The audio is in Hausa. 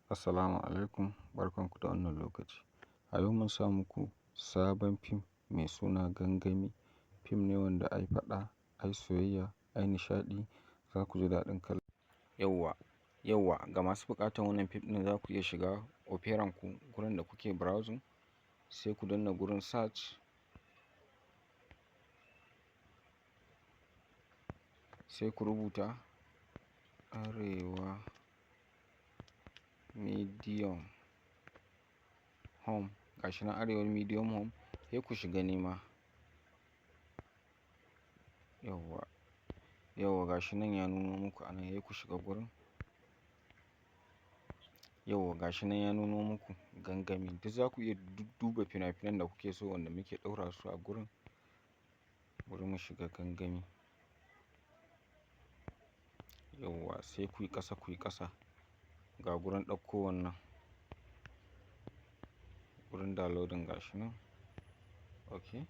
Assalamu alaikum, barkanku da wannan lokaci. A yau mun sa muku sabon fim mai suna Gangami. Fim ne wanda ai faɗa, ai soyayya, ai nishaɗi, za ku ji daɗin kallo. Yawwa, ga masu buƙatar wannan fim ɗin za ku iya shiga operan ku gurin da kuke browsing, sai ku danna gurin search, sai ku rubuta Arewa Medium Home. Gashi nan Arewa Medium Home, sai ku shiga nema. Yawwa gashi nan ya nuno muku anan, sai ku shiga gurin. Yawwa gashi nan ya nuno muku Gangami. Duk za ku iya duba fina-finan da kuke so wanda muke ɗaura su a gurin. Bari mu shiga Gangami. Yawwa sai ku yi ƙasa, ga gurin ɗauko wannan. Gurin downloading gashi nan. Okay.